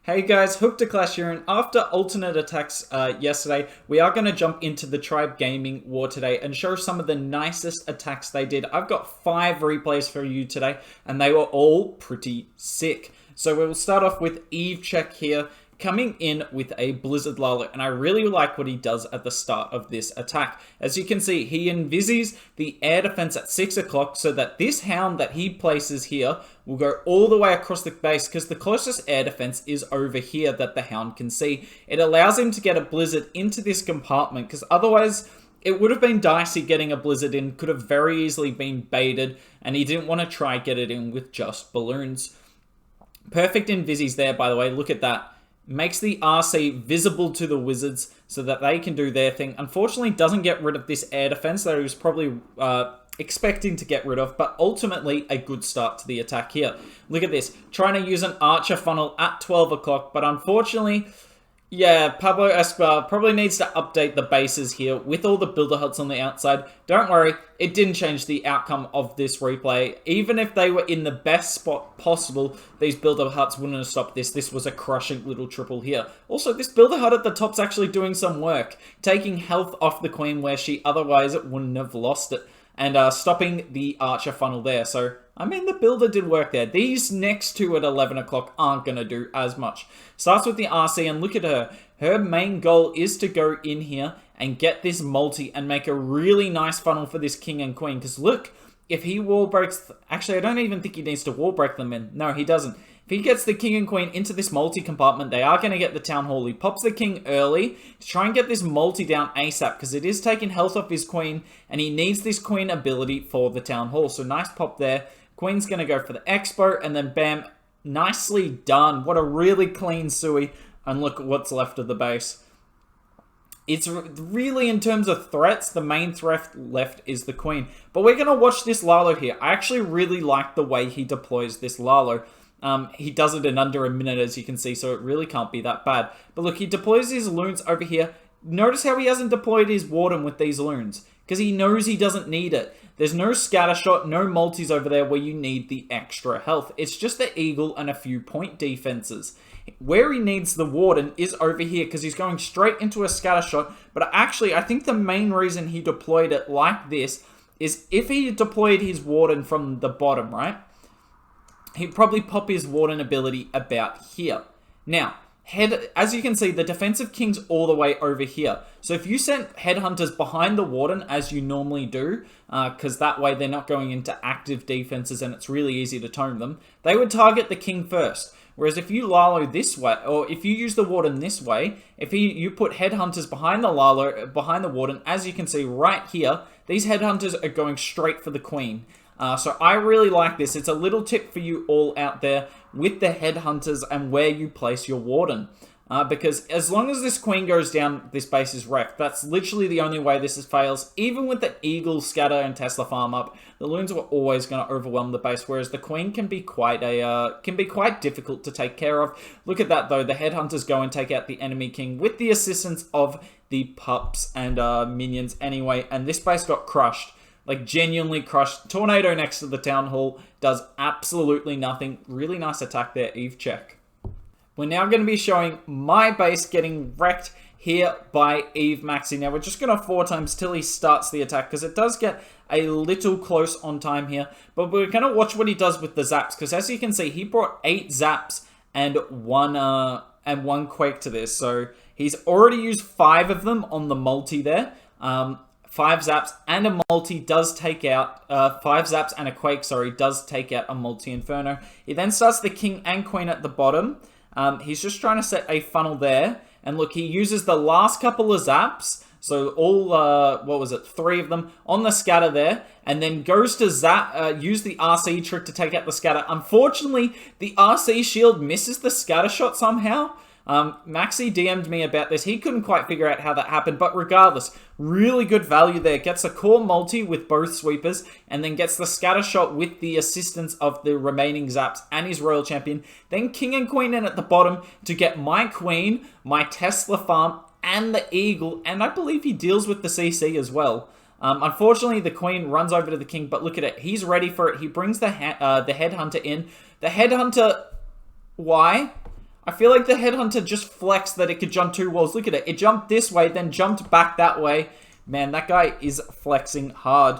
Hey guys, Hook to Clash here, and after alternate attacks yesterday, we are going to jump into the Tribe Gaming War today and show some of the nicest attacks they did. I've got 5 replays for you today, and they were all pretty sick. So we'll start off with Cech here, coming in with a Blizzard Lalo, and I really like what he does at the start of this attack. As you can see, he invises the air defense at 6 o'clock so that this hound that he places here will go all the way across the base because the closest air defense is over here that the hound can see. It allows him to get a Blizzard into this compartment because otherwise it would have been dicey getting a Blizzard in, could have very easily been baited, and he didn't want to try get it in with just balloons. Perfect invises there, by the way, look at that. Makes the RC visible to the wizards so that they can do their thing. Unfortunately, doesn't get rid of this air defense that he was probably expecting to get rid of, but ultimately a good start to the attack here. Look at this, trying to use an archer funnel at 12 o'clock, but unfortunately, yeah, Pablo Escobar probably needs to update the bases here with all the builder huts on the outside. Don't worry, it didn't change the outcome of this replay. Even if they were in the best spot possible, these builder huts wouldn't have stopped this. This was a crushing little triple here. Also, this builder hut at the top's actually doing some work, taking health off the queen where she otherwise wouldn't have lost it, and stopping the archer funnel there. So, I mean, the builder did work there. These next two at 11 o'clock aren't going to do as much. Starts with the RC, and look at her. Her main goal is to go in here and get this multi and make a really nice funnel for this king and queen. Because look, if he wall breaks... Actually, I don't even think he needs to wall break them in. No, he doesn't. If he gets the king and queen into this multi compartment, they are going to get the town hall. He pops the king early to try and get this multi down ASAP because it is taking health off his queen, and he needs this queen ability for the town hall. So nice pop there. Queen's going to go for the expo, and then bam, nicely done. What a really clean Sui, and look at what's left of the base. It's really, in terms of threats, the main threat left is the queen. But we're going to watch this Lalo here. I actually really like the way he deploys this Lalo. He does it in under a minute, as you can see, so it really can't be that bad. But look, he deploys his loons over here. Notice how he hasn't deployed his warden with these loons, because he knows he doesn't need it. There's no scatter shot, no multis over there where you need the extra health. It's just the eagle and a few point defenses. Where he needs the warden is over here because he's going straight into a scatter shot. But actually, I think the main reason he deployed it like this is if he deployed his warden from the bottom, right? He'd probably pop his warden ability about here. Now, as you can see, the defensive king's all the way over here. So if you sent headhunters behind the warden, as you normally do, because that way they're not going into active defenses and it's really easy to tome them, they would target the king first. Whereas if you Lalo this way, or if you use the warden this way, if you put headhunters behind the Lalo, behind the warden, as you can see right here, these headhunters are going straight for the queen. So I really like this. It's a little tip for you all out there with the headhunters and where you place your warden. Because as long as this queen goes down, this base is wrecked. That's literally the only way this fails. Even with the eagle, scatter, and Tesla farm up, the loons were always going to overwhelm the base. Whereas the queen can be quite difficult to take care of. Look at that though. The headhunters go and take out the enemy king with the assistance of the pups and minions anyway. And this base got crushed. Like, genuinely crushed. Tornado next to the town hall does absolutely nothing. Really nice attack there, Cech. We're now going to be showing my base getting wrecked here by Maxi. Now, we're just going to 4 times till he starts the attack, because it does get a little close on time here. But we're going to watch what he does with the zaps, because as you can see, he brought 8 zaps and one quake to this. So he's already used 5 of them on the multi there. 5 zaps and a multi does take out, 5 zaps and a quake, sorry, does take out a multi-inferno. He then starts the king and queen at the bottom. He's just trying to set a funnel there. And look, he uses the last couple of zaps. So all, 3 of them on the scatter there. And then goes to use the RC trick to take out the scatter. Unfortunately, the RC shield misses the scatter shot somehow. Maxi DM'd me about this. He couldn't quite figure out how that happened, but regardless, really good value there. Gets a core multi with both sweepers, and then gets the scatter shot with the assistance of the remaining zaps and his royal champion. Then king and queen in at the bottom to get my queen, my Tesla farm, and the eagle, and I believe he deals with the CC as well. Unfortunately, the queen runs over to the king, but look at it. He's ready for it. He brings the headhunter in. The headhunter, why? I feel like the Headhunter just flexed that it could jump 2 walls. Look at it. It jumped this way, then jumped back that way. Man, that guy is flexing hard.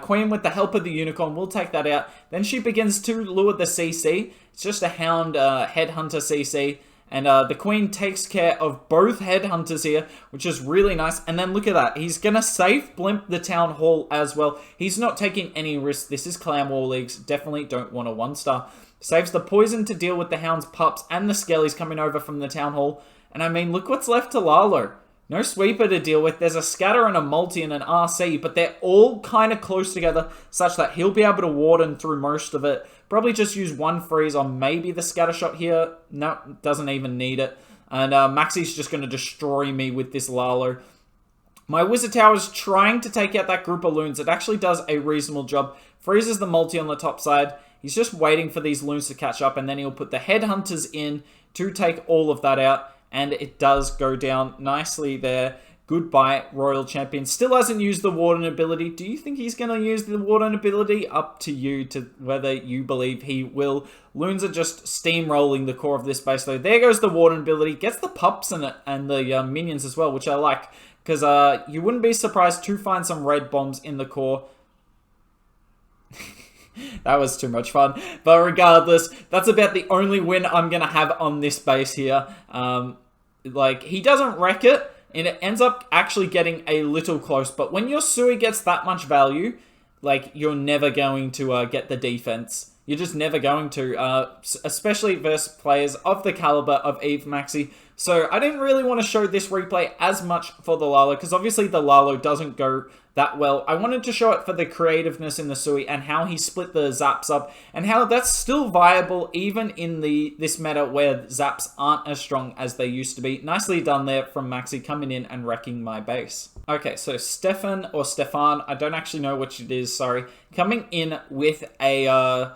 Queen with the help of the Unicorn will take that out. Then she begins to lure the CC. It's just a Hound Headhunter CC. And the Queen takes care of both Headhunters here, which is really nice. And then look at that. He's going to safe blimp the Town Hall as well. He's not taking any risks. This is Clan War Leagues. Definitely don't want a 1-star. Saves the poison to deal with the Hound's pups and the Skellies coming over from the Town Hall. And I mean, look what's left to Lalo. No sweeper to deal with. There's a scatter and a multi and an RC, but they're all kind of close together such that he'll be able to warden through most of it. Probably just use 1 freeze on maybe the scatter shot here. No, doesn't even need it. And Maxi's just going to destroy me with this Lalo. My Wizard Tower is trying to take out that group of loons. It actually does a reasonable job. Freezes the multi on the top side. He's just waiting for these loons to catch up, and then he'll put the Headhunters in to take all of that out. And it does go down nicely there. Goodbye, Royal Champion. Still hasn't used the Warden ability. Do you think he's going to use the Warden ability? Up to you to whether you believe he will. Loons are just steamrolling the core of this base, though. There goes the Warden ability. Gets the pups in it and the minions as well, which I like. Because you wouldn't be surprised to find some red bombs in the core. That was too much fun. But regardless, that's about the only win I'm going to have on this base here. Like, he doesn't wreck it, and it ends up actually getting a little close. But when your Sui gets that much value, like, you're never going to get the defense. You're just never going to, especially versus players of the caliber of Eve Maxi. So I didn't really want to show this replay as much for the Lalo, because obviously the Lalo doesn't go that well. I wanted to show it for the creativeness in the Sui and how he split the zaps up and how that's still viable even in this meta where zaps aren't as strong as they used to be. Nicely done there from Maxi coming in and wrecking my base. Okay, so Stephan or Stephan, I don't actually know which it is, sorry, coming in with a,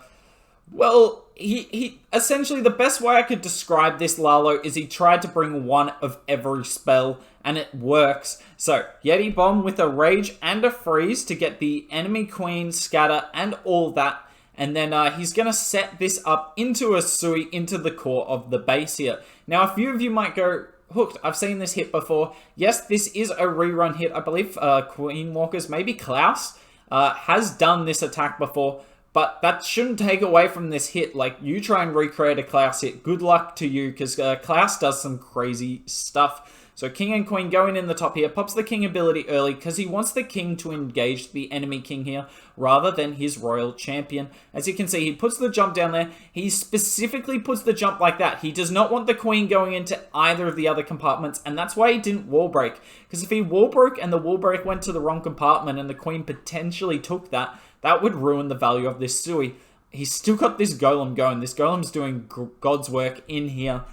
well, he essentially, the best way I could describe this Lalo is he tried to bring 1 of every spell, and it works. So, Yeti Bomb with a Rage and a Freeze to get the enemy Queen, Scatter, and all that. And then he's going to set this up into a Sui, into the core of the base here. Now, a few of you might go, Hooked, I've seen this hit before. Yes, this is a rerun hit. I believe Queen Walkers, maybe Klaus, has done this attack before. But that shouldn't take away from this hit. Like, you try and recreate a Klaus hit. Good luck to you, because Klaus does some crazy stuff. So King and Queen going in the top here. Pops the King ability early, because he wants the King to engage the enemy King here, rather than his Royal Champion. As you can see, he puts the jump down there. He specifically puts the jump like that. He does not want the Queen going into either of the other compartments, and that's why he didn't wall break. Because if he wall broke and the wall break went to the wrong compartment and the Queen potentially took that, that would ruin the value of this Sui. He's still got this Golem going. This Golem's doing God's work in here.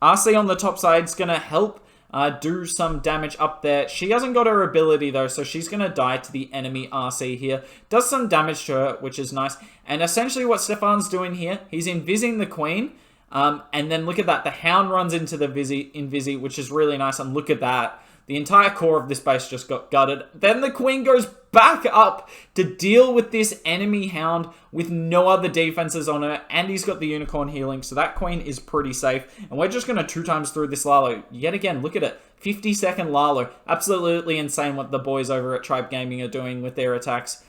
RC on the top side is going to help do some damage up there. She hasn't got her ability though, so she's going to die to the enemy RC here. Does some damage to her, which is nice. And essentially what Stephan's doing here, he's invising the Queen. And then look at that. The Hound runs into the Invisi, which is really nice. And look at that. The entire core of this base just got gutted. Then the Queen goes back up to deal with this enemy Hound with no other defenses on her. And he's got the Unicorn healing. So that Queen is pretty safe. And we're just going to 2 times through this Lalo. Yet again, look at it. 50-second Lalo. Absolutely insane what the boys over at Tribe Gaming are doing with their attacks.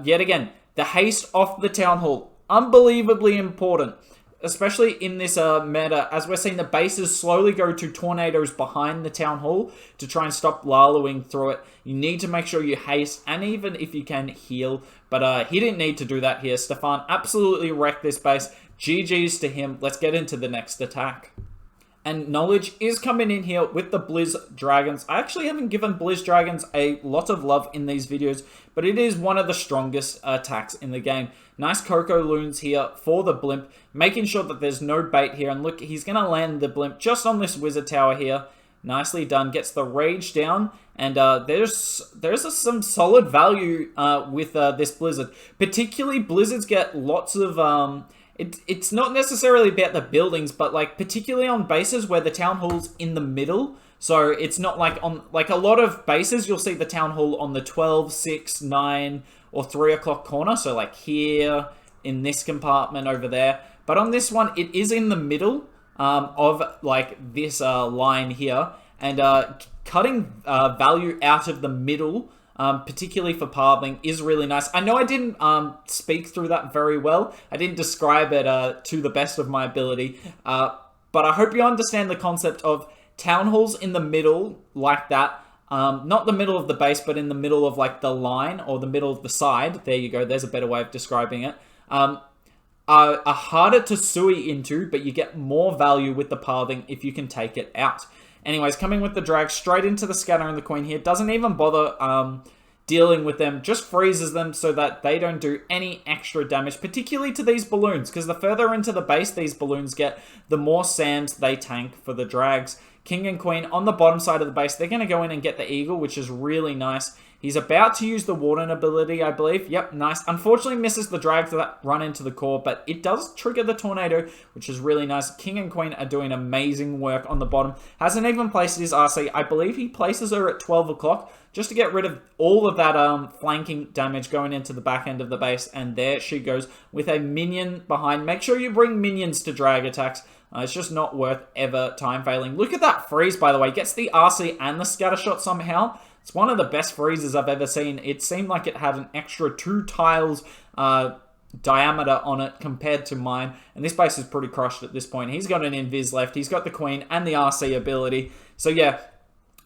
Yet again, the haste off the Town Hall. Unbelievably important. Especially in this meta, as we're seeing the bases slowly go to tornadoes behind the Town Hall to try and stop Laloing through it. You need to make sure you haste, and even if you can, heal. But he didn't need to do that here. Stephan absolutely wrecked this base. GG's to him. Let's get into the next attack. And Knowledge is coming in here with the Blizz Dragons. I actually haven't given Blizz Dragons a lot of love in these videos, but it is one of the strongest attacks in the game. Nice Coco Loons here for the Blimp, making sure that there's no bait here. And look, he's going to land the Blimp just on this Wizard Tower here. Nicely done. Gets the Rage down. And there's some solid value with this Blizzard. Particularly, Blizzards get lots of... It's not necessarily about the buildings, but like particularly on bases where the Town Hall's in the middle. So it's not like on like a lot of bases, you'll see the Town Hall on the 12, 6, 9, or 3 o'clock corner. So like here, in this compartment over there. But on this one, it is in the middle. of like this line here, and cutting value out of the middle, particularly for pathing, is really nice. I know I didn't speak through that very well. I didn't describe it to the best of my ability, but I hope you understand the concept of town halls in the middle like that. Not the middle of the base, but in the middle of like the line or the middle of the side. There you go. There's a better way of describing it. Are harder to sui into, but you get more value with the pathing if you can take it out. Anyways, coming with the drag straight into the scatter and the queen here. Doesn't even bother dealing with them. Just freezes them so that they don't do any extra damage, particularly to these balloons. Because the further into the base these balloons get, the more SAMs they tank for the drags. King and queen on the bottom side of the base. They're going to go in and get the eagle, which is really nice. He's about to use the Warden ability, I believe. Yep, nice. Unfortunately, misses the drag to that run into the core, but it does trigger the tornado, which is really nice. King and queen are doing amazing work on the bottom. Hasn't even placed his RC. I believe he places her at 12 o'clock just to get rid of all of that flanking damage going into the back end of the base. And there she goes with a minion behind. Make sure you bring minions to drag attacks. It's just not worth ever time failing. Look at that freeze, by the way. Gets the RC and the scatter shot somehow. It's one of the best freezes I've ever seen. It seemed like it had an extra 2 tiles diameter on it compared to mine. And this base is pretty crushed at this point. He's got an invis left. He's got the queen and the RC ability. So yeah,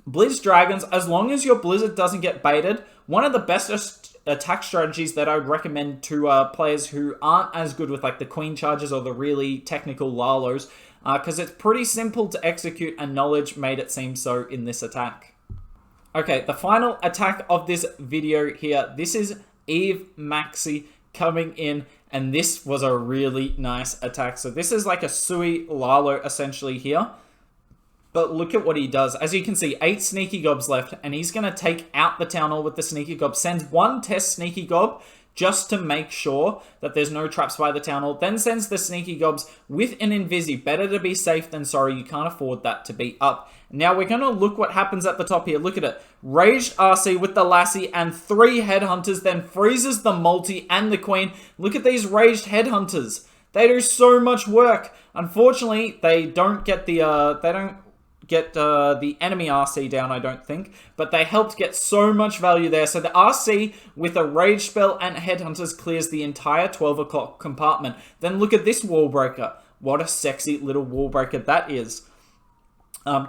Blizz Dragons, as long as your Blizzard doesn't get baited, one of the best attack strategies that I would recommend to players who aren't as good with like the queen charges or the really technical Lalos, because it's pretty simple to execute, and knowledge made it seem so in this attack. Okay, the final attack of this video here. This is Eve Maxi coming in, and this was a really nice attack. So this is like a Sui Lalo essentially here. But look at what he does. As you can see, 8 Sneaky Gobs left, and he's going to take out the Town Hall with the Sneaky Gob. Sends 1 test Sneaky Gob just to make sure that there's no traps by the Town Hall. Then sends the Sneaky Gobs with an Invisi. Better to be safe than sorry. You can't afford that to be up. Now we're going to look what happens at the top here. Look at it. Raged RC with the Lassie and 3 Headhunters. Then freezes the multi and the Queen. Look at these Raged Headhunters. They do so much work. Unfortunately, they don't get the the enemy RC down, I don't think, but they helped get so much value there. So the RC with a Rage spell and Headhunters clears the entire 12 o'clock compartment. Then look at this wall breaker. What a sexy little wall breaker that is.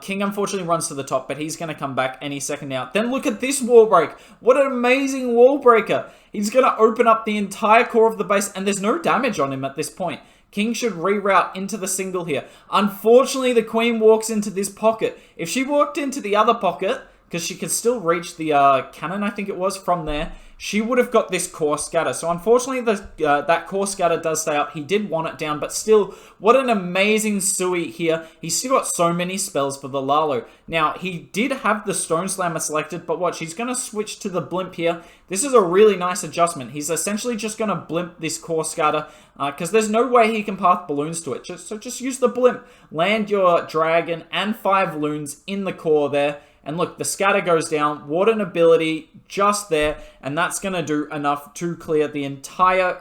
King unfortunately runs to the top, but he's going to come back any second now. Then look at this wall break. What an amazing wall breaker. He's going to open up the entire core of the base, and there's no damage on him at this point. King should reroute into the single here. Unfortunately, the queen walks into this pocket. If she walked into the other pocket, because she could still reach the cannon, I think it was, from there, she would have got this core scatter. So unfortunately, that core scatter does stay up. He did want it down, but still, what an amazing Sui here. He's still got so many spells for the Lalo. Now, he did have the Stone Slammer selected, but watch, he's going to switch to the Blimp here. This is a really nice adjustment. He's essentially just going to Blimp this core scatter, because there's no way he can path balloons to it. So just use the Blimp. Land your Dragon and 5 loons in the core there. And look, the scatter goes down, Warden ability just there, and that's going to do enough to clear the entire,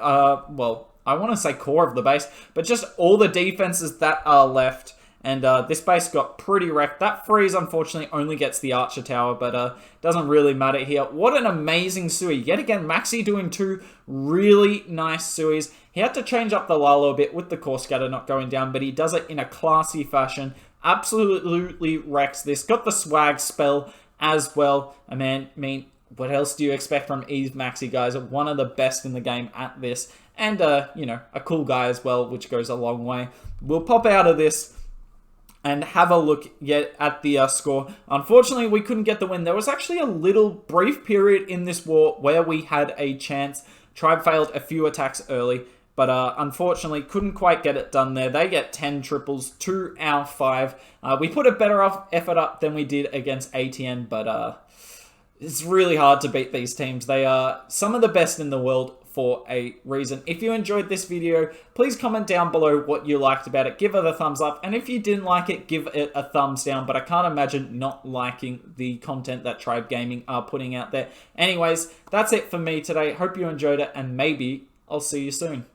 well, I want to say core of the base, but just all the defenses that are left. And this base got pretty wrecked. That freeze, unfortunately, only gets the Archer Tower, but doesn't really matter here. What an amazing Sui. Yet again, Maxi doing 2 really nice Suis. He had to change up the Lalo a bit with the core scatter not going down, but he does it in a classy fashion. Absolutely wrecks this. Got the swag spell as well. I mean, what else do you expect from Eve Maxi, guys? One of the best in the game at this. And, you know, a cool guy as well, which goes a long way. We'll pop out of this and have a look yet at the score. Unfortunately, we couldn't get the win. There was actually a little brief period in this war where we had a chance. Tribe failed a few attacks early. But unfortunately, couldn't quite get it done there. They get 10 triples to our 5. We put a better effort up than we did against ATN, but it's really hard to beat these teams. They are some of the best in the world for a reason. If you enjoyed this video, please comment down below what you liked about it. Give it a thumbs up. And if you didn't like it, give it a thumbs down. But I can't imagine not liking the content that Tribe Gaming are putting out there. Anyways, that's it for me today. Hope you enjoyed it, and maybe I'll see you soon.